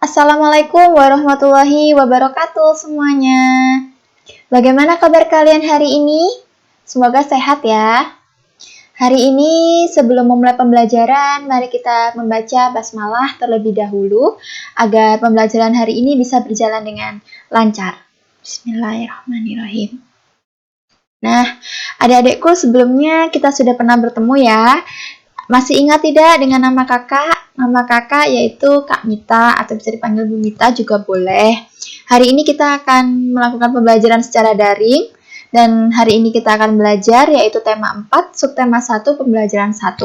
Assalamualaikum warahmatullahi wabarakatuh semuanya. Bagaimana kabar kalian hari ini? Semoga sehat ya. Hari ini sebelum memulai pembelajaran, mari kita membaca basmalah terlebih dahulu agar pembelajaran hari ini bisa berjalan dengan lancar. Bismillahirrahmanirrahim. Nah, adik-adikku sebelumnya kita sudah pernah bertemu ya. Masih ingat tidak dengan nama kakak? Nama kakak yaitu Kak Mita atau bisa dipanggil Bu Mita juga boleh. Hari ini kita akan melakukan pembelajaran secara daring dan hari ini kita akan belajar yaitu tema 4, subtema 1, pembelajaran 1.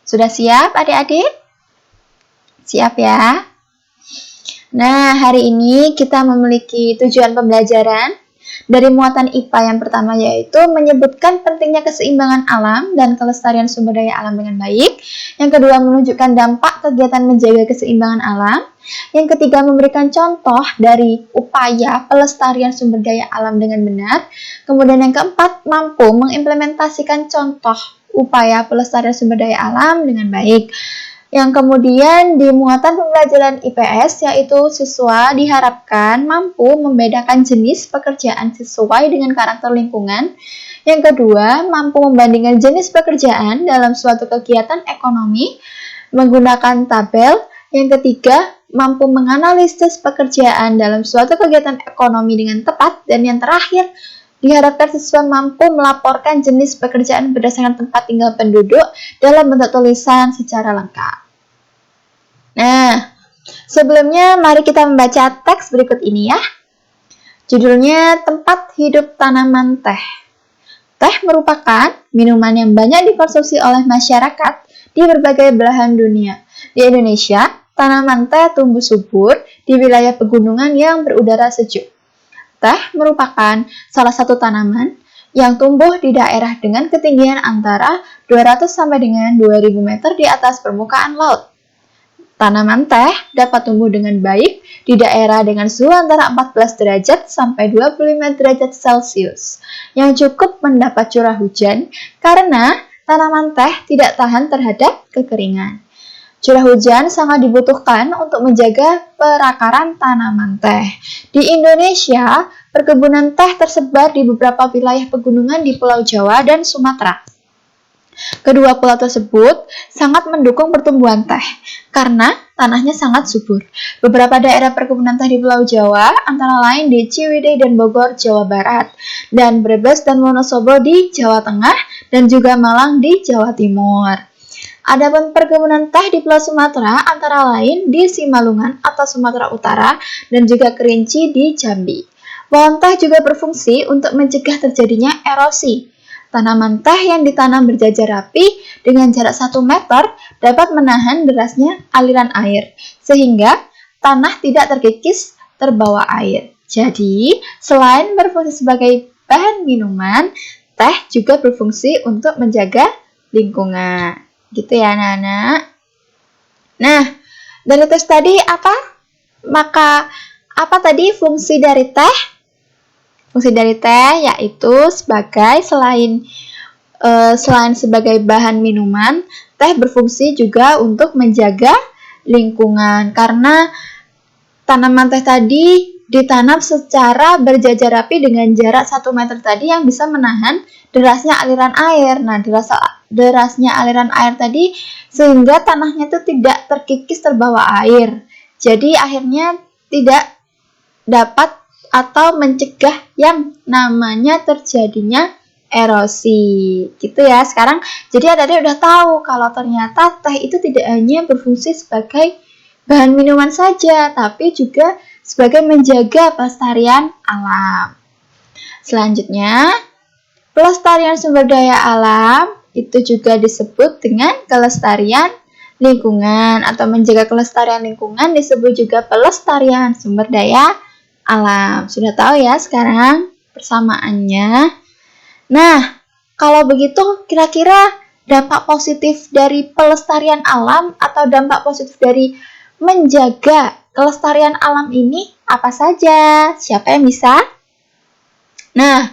Sudah siap adik-adik? Siap ya? Nah, hari ini kita memiliki tujuan pembelajaran dari muatan IPA yang pertama yaitu menyebutkan pentingnya keseimbangan alam dan kelestarian sumber daya alam dengan baik. Yang kedua, menunjukkan dampak kegiatan menjaga keseimbangan alam. Yang ketiga, memberikan contoh dari upaya pelestarian sumber daya alam dengan benar. Kemudian yang keempat, mampu mengimplementasikan contoh upaya pelestarian sumber daya alam dengan baik. Yang kemudian di muatan pembelajaran IPS yaitu siswa diharapkan mampu membedakan jenis pekerjaan sesuai dengan karakter lingkungan. Yang kedua, mampu membandingkan jenis pekerjaan dalam suatu kegiatan ekonomi menggunakan tabel. Yang ketiga, mampu menganalisis pekerjaan dalam suatu kegiatan ekonomi dengan tepat. Dan yang terakhir, diharapkan siswa mampu melaporkan jenis pekerjaan berdasarkan tempat tinggal penduduk dalam bentuk tulisan secara lengkap. Nah, sebelumnya mari kita membaca teks berikut ini ya. Judulnya Tempat Hidup Tanaman Teh. Teh merupakan minuman yang banyak dikonsumsi oleh masyarakat di berbagai belahan dunia. Di Indonesia, tanaman teh tumbuh subur di wilayah pegunungan yang berudara sejuk. Teh merupakan salah satu tanaman yang tumbuh di daerah dengan ketinggian antara 200 sampai dengan 2000 meter di atas permukaan laut. Tanaman teh dapat tumbuh dengan baik di daerah dengan suhu antara 14 derajat sampai 25 derajat Celcius yang cukup mendapat curah hujan karena tanaman teh tidak tahan terhadap kekeringan. Curah hujan sangat dibutuhkan untuk menjaga perakaran tanaman teh. Di Indonesia, perkebunan teh tersebar di beberapa wilayah pegunungan di Pulau Jawa dan Sumatera. Kedua pulau tersebut sangat mendukung pertumbuhan teh karena tanahnya sangat subur. Beberapa daerah perkebunan teh di Pulau Jawa antara lain di Ciwidey dan Bogor, Jawa Barat, dan Brebes dan Wonosobo di Jawa Tengah, dan juga Malang di Jawa Timur. Adapun perkebunan teh di Pulau Sumatera antara lain di Simalungun atau Sumatera Utara dan juga Kerinci di Jambi. Pohon teh juga berfungsi untuk mencegah terjadinya erosi. Tanaman teh yang ditanam berjajar rapi dengan jarak 1 meter dapat menahan derasnya aliran air, sehingga tanah tidak terkikis terbawa air. Jadi, selain berfungsi sebagai bahan minuman, teh juga berfungsi untuk menjaga lingkungan. Gitu ya anak-anak. Nah, dari tes tadi apa? Maka apa tadi fungsi dari teh? Fungsi dari teh yaitu selain sebagai bahan minuman, teh berfungsi juga untuk menjaga lingkungan karena tanaman teh tadi ditanam secara berjajar rapi dengan jarak 1 meter tadi yang bisa menahan derasnya aliran air. Nah, derasnya aliran air tadi sehingga tanahnya itu tidak terkikis terbawa air. Jadi akhirnya tidak dapat atau mencegah yang namanya terjadinya erosi. Gitu ya. Sekarang jadi adik-adik udah tahu kalau ternyata teh itu tidak hanya berfungsi sebagai bahan minuman saja, tapi juga sebagai menjaga pelestarian alam. Selanjutnya, pelestarian sumber daya alam itu juga disebut dengan kelestarian lingkungan atau menjaga kelestarian lingkungan disebut juga pelestarian sumber daya alam. Sudah tahu ya sekarang persamaannya. Nah, kalau begitu kira-kira dampak positif dari pelestarian alam atau dampak positif dari menjaga kelestarian alam ini apa saja? Siapa yang bisa? Nah,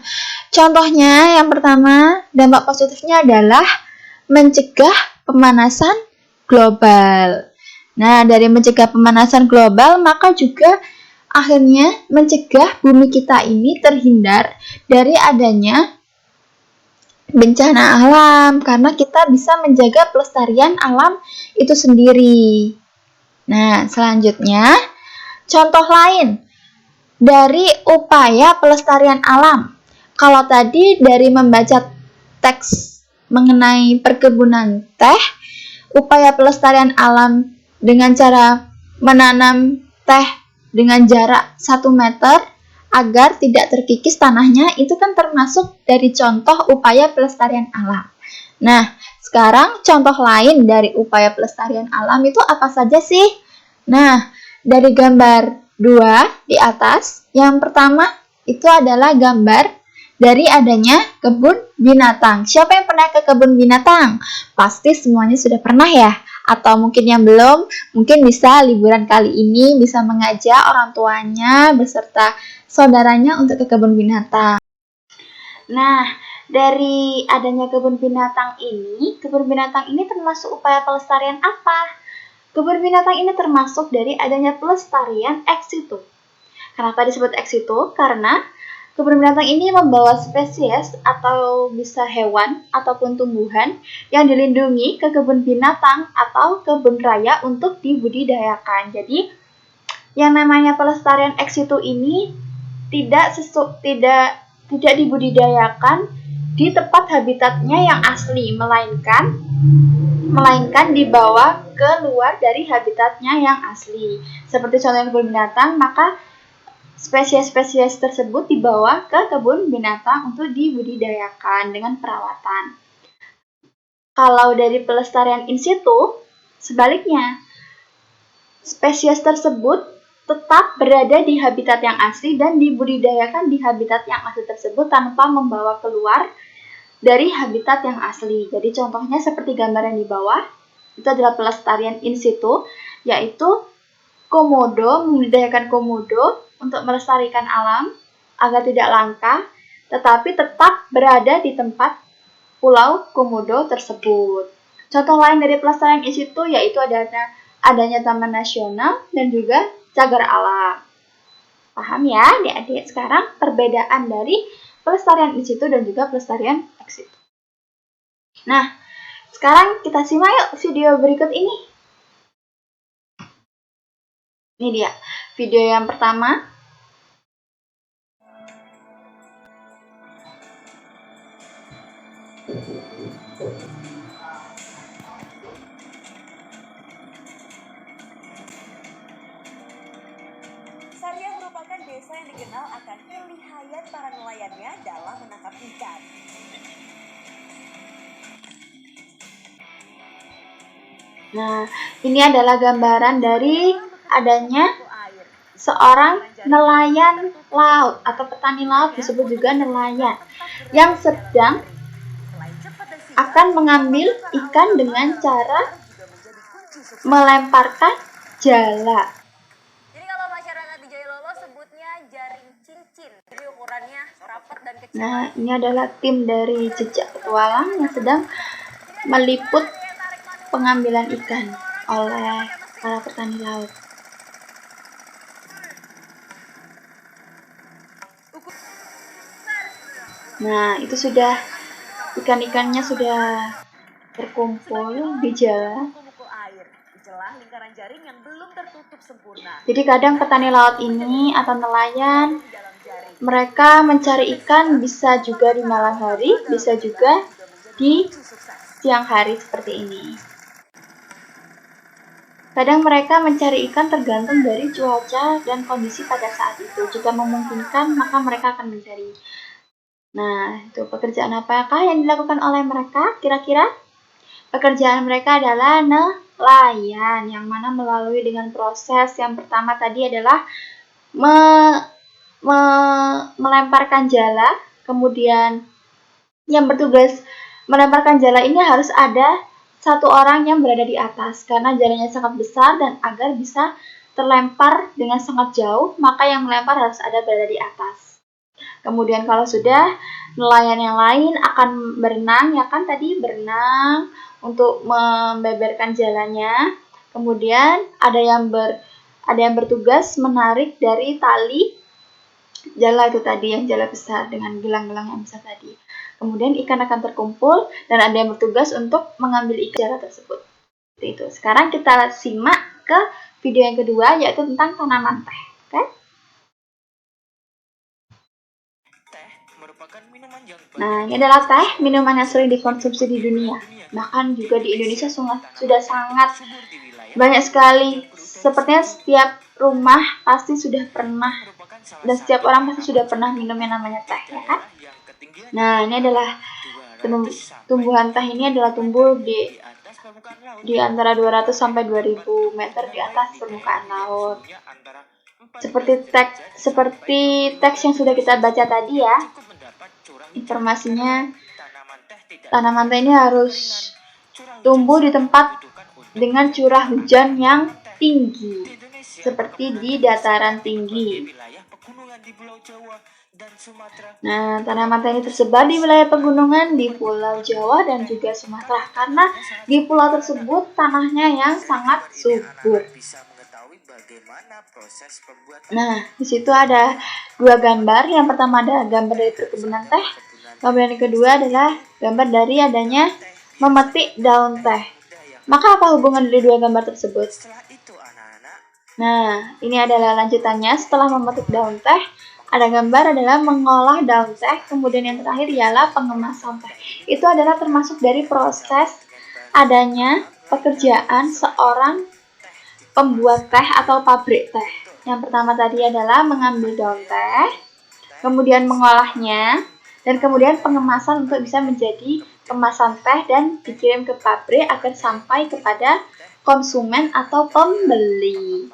contohnya yang pertama, dampak positifnya adalah mencegah pemanasan global. Nah, dari mencegah pemanasan global, maka juga akhirnya mencegah bumi kita ini terhindar dari adanya bencana alam, karena kita bisa menjaga pelestarian alam itu sendiri. Nah, selanjutnya, contoh lain dari upaya pelestarian alam. Kalau tadi dari membaca teks mengenai perkebunan teh, upaya pelestarian alam dengan cara menanam teh dengan jarak 1 meter agar tidak terkikis tanahnya, itu kan termasuk dari contoh upaya pelestarian alam. Nah, sekarang contoh lain dari upaya pelestarian alam itu apa saja sih? Nah, dari gambar 2 di atas, yang pertama itu adalah gambar dari adanya kebun binatang. Siapa yang pernah ke kebun binatang? Pasti semuanya sudah pernah ya? Atau mungkin yang belum, mungkin bisa liburan kali ini bisa mengajak orang tuanya beserta saudaranya untuk ke kebun binatang. Nah, dari adanya kebun binatang ini termasuk upaya pelestarian apa? Kebun binatang ini termasuk dari adanya pelestarian ex situ. Kenapa disebut ex situ? Karena kebun binatang ini membawa spesies atau bisa hewan ataupun tumbuhan yang dilindungi ke kebun binatang atau kebun raya untuk dibudidayakan. Jadi, yang namanya pelestarian ex situ ini tidak dibudidayakan di tempat habitatnya yang asli, melainkan dibawa keluar dari habitatnya yang asli. Seperti contoh kebun binatang, maka spesies-spesies tersebut dibawa ke kebun binatang untuk dibudidayakan dengan perawatan. Kalau dari pelestarian in situ, sebaliknya, spesies tersebut tetap berada di habitat yang asli dan dibudidayakan di habitat yang asli tersebut tanpa membawa keluar dari habitat yang asli. Jadi contohnya seperti gambar yang di bawah, itu adalah pelestarian in situ, yaitu komodo, membudidayakan komodo untuk melestarikan alam agar tidak langka, tetapi tetap berada di tempat pulau komodo tersebut. Contoh lain dari pelestarian in situ yaitu adanya taman nasional dan juga cagar alam. Paham ya adik-adik sekarang perbedaan dari pelestarian in situ dan juga pelestarian ex situ. Nah, sekarang kita simak yuk video berikut ini. Ini dia, video yang pertama. Saria merupakan desa yang dikenal akan kelihayan para nelayannya dalam menangkap ikan. Nah, ini adalah gambaran dari adanya seorang nelayan laut atau petani laut, disebut juga nelayan, yang sedang akan mengambil ikan dengan cara melemparkan jala. Jadi kalau masyarakat di Jailolo sebutnya jaring cincin. Jadi ukurannya rapat dan kecil. Nah, ini adalah tim dari Jejak Petualang yang sedang meliput pengambilan ikan oleh para petani laut. Nah, itu sudah ikan-ikannya sudah terkumpul di jala. Jadi kadang petani laut ini atau nelayan, mereka mencari ikan bisa juga di malam hari, bisa juga di siang hari seperti ini. Kadang mereka mencari ikan tergantung dari cuaca dan kondisi pada saat itu. Jika memungkinkan, maka mereka akan mencari. Nah, itu pekerjaan apakah yang dilakukan oleh mereka? Kira-kira pekerjaan mereka adalah nelayan, yang mana melalui dengan proses yang pertama tadi adalah melemparkan jala, kemudian yang bertugas melemparkan jala ini harus ada satu orang yang berada di atas, karena jalanya sangat besar dan agar bisa terlempar dengan sangat jauh, maka yang melempar harus ada berada di atas. Kemudian kalau sudah, nelayan yang lain akan berenang, ya kan tadi berenang untuk membeberkan jalannya. Kemudian ada yang bertugas menarik dari tali jala itu tadi, yang jala besar dengan gelang-gelang yang besar tadi. Kemudian ikan akan terkumpul dan ada yang bertugas untuk mengambil ikan jala tersebut. Seperti itu. Sekarang kita simak ke video yang kedua, yaitu tentang tanaman teh. Oke? Nah, ini adalah teh, minuman yang sering dikonsumsi di dunia. Bahkan juga di Indonesia sudah sangat banyak sekali. Sepertinya setiap rumah pasti sudah pernah, dan setiap orang pasti sudah pernah minum yang namanya teh, ya kan? Nah, ini adalah tumbuhan teh ini adalah tumbuh di antara 200 sampai 2000 meter di atas permukaan laut. Seperti teks yang sudah kita baca tadi ya, informasinya tanaman teh ini harus tumbuh di tempat dengan curah hujan yang tinggi, seperti di dataran tinggi. Nah, tanaman teh ini tersebar di wilayah pegunungan di Pulau Jawa dan juga Sumatera, karena di pulau tersebut tanahnya yang sangat subur. Nah, di situ ada dua gambar. Yang pertama ada gambar dari perkebunan teh. Gambar yang kedua adalah gambar dari adanya memetik daun teh. Maka apa hubungan dari dua gambar tersebut? Nah, ini adalah lanjutannya. Setelah memetik daun teh, ada gambar adalah mengolah daun teh. Kemudian yang terakhir ialah pengemasan teh. Itu adalah termasuk dari proses adanya pekerjaan seorang pembuat teh atau pabrik teh. Yang pertama tadi adalah mengambil daun teh, kemudian mengolahnya, dan kemudian pengemasan untuk bisa menjadi kemasan teh dan dikirim ke pabrik agar sampai kepada konsumen atau pembeli.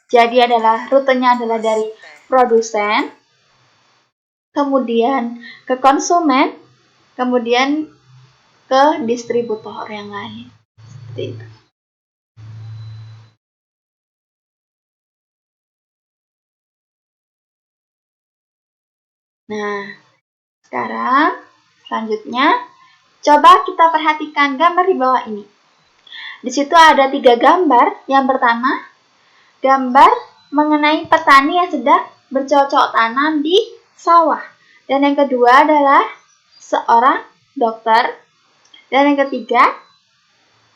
Jadi rutenya adalah dari produsen, kemudian ke konsumen, kemudian ke distributor yang lain. Seperti itu. Nah, sekarang selanjutnya coba kita perhatikan gambar di bawah ini. Di situ ada 3 gambar. Yang pertama, gambar mengenai petani yang sedang bercocok tanam di sawah. Dan yang kedua adalah seorang dokter. Dan yang ketiga,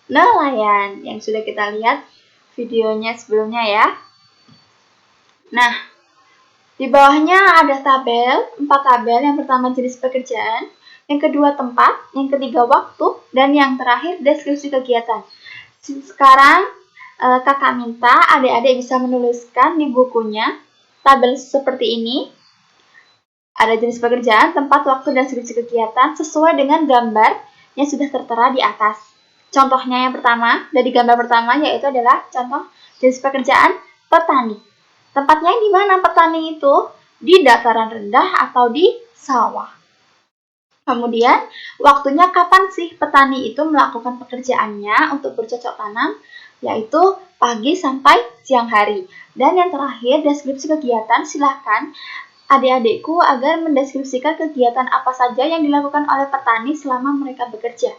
nelayan yang sudah kita lihat videonya sebelumnya ya. Nah, di bawahnya ada 4 tabel. Yang pertama jenis pekerjaan, yang kedua tempat, yang ketiga waktu, dan yang terakhir deskripsi kegiatan. Sekarang kakak minta adik-adik bisa menuliskan di bukunya tabel seperti ini. Ada jenis pekerjaan, tempat, waktu, dan deskripsi kegiatan sesuai dengan gambar yang sudah tertera di atas. Contohnya yang pertama, dari gambar pertama yaitu adalah contoh jenis pekerjaan petani. Tempatnya di mana petani itu? Di dataran rendah atau di sawah. Kemudian, waktunya kapan sih petani itu melakukan pekerjaannya untuk bercocok tanam? Yaitu pagi sampai siang hari. Dan yang terakhir, deskripsi kegiatan. Silakan adik-adikku agar mendeskripsikan kegiatan apa saja yang dilakukan oleh petani selama mereka bekerja.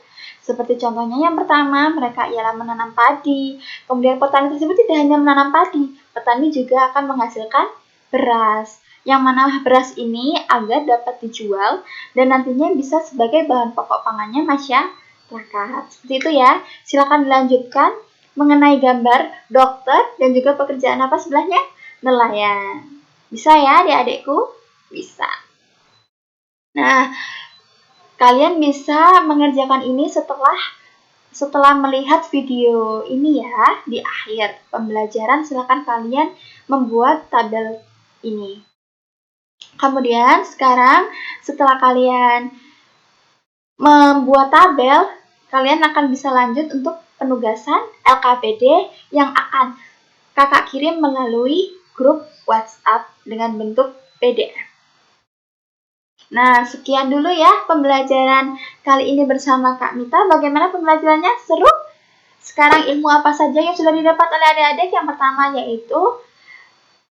Seperti contohnya yang pertama, mereka ialah menanam padi. Kemudian petani tersebut tidak hanya menanam padi, petani juga akan menghasilkan beras. Yang mana beras ini agar dapat dijual dan nantinya bisa sebagai bahan pokok pangannya masyarakat. Seperti itu ya. Silakan dilanjutkan mengenai gambar dokter dan juga pekerjaan apa sebelahnya? Nelayan. Bisa ya adik-adikku? Bisa. Nah, kalian bisa mengerjakan ini setelah melihat video ini ya. Di akhir pembelajaran silakan kalian membuat tabel ini. Kemudian sekarang setelah kalian membuat tabel, kalian akan bisa lanjut untuk penugasan LKPD yang akan kakak kirim melalui grup WhatsApp dengan bentuk PDF. Nah, sekian dulu ya pembelajaran kali ini bersama Kak Mita. Bagaimana pembelajarannya? Seru? Sekarang ilmu apa saja yang sudah didapat oleh adik-adik? Yang pertama yaitu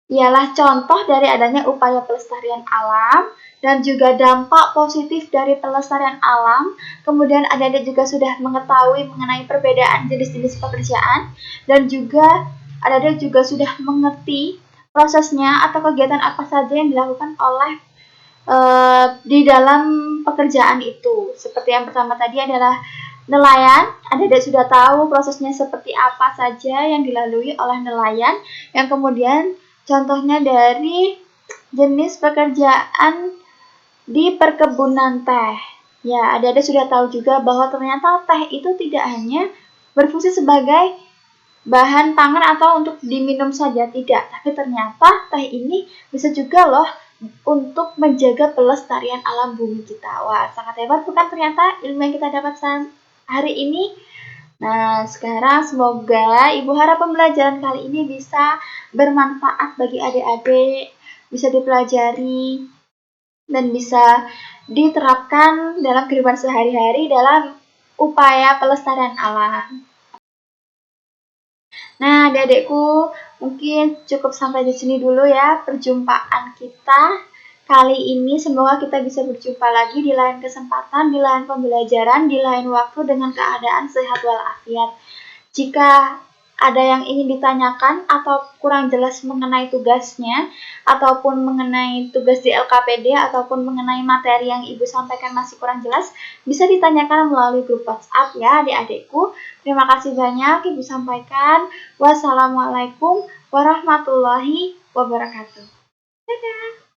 ialah contoh dari adanya upaya pelestarian alam dan juga dampak positif dari pelestarian alam. Kemudian adik-adik juga sudah mengetahui mengenai perbedaan jenis-jenis pekerjaan dan juga adik-adik juga sudah mengerti prosesnya atau kegiatan apa saja yang dilakukan oleh di dalam pekerjaan itu. Seperti yang pertama tadi adalah nelayan. Adik-adik sudah tahu prosesnya seperti apa saja yang dilalui oleh nelayan, yang kemudian contohnya dari jenis pekerjaan di perkebunan teh. Ya, adik-adik sudah tahu juga bahwa ternyata teh itu tidak hanya berfungsi sebagai bahan pangan atau untuk diminum saja, tidak. Tapi ternyata teh ini bisa juga loh untuk menjaga pelestarian alam bumi kita. Wah, sangat hebat bukan ternyata ilmu yang kita dapatkan hari ini? Nah, sekarang semoga Ibu harap pembelajaran kali ini bisa bermanfaat bagi adik-adik, bisa dipelajari, dan bisa diterapkan dalam kehidupan sehari-hari dalam upaya pelestarian alam. Nah, adik-adikku, mungkin cukup sampai di sini dulu ya perjumpaan kita kali ini. Semoga kita bisa berjumpa lagi di lain kesempatan, di lain pembelajaran, di lain waktu dengan keadaan sehat walafiat. Jika ada yang ingin ditanyakan atau kurang jelas mengenai tugasnya, ataupun mengenai tugas di LKPD, ataupun mengenai materi yang Ibu sampaikan masih kurang jelas, bisa ditanyakan melalui grup WhatsApp ya adik-adikku. Terima kasih banyak Ibu sampaikan. Wassalamualaikum warahmatullahi wabarakatuh. Dadah!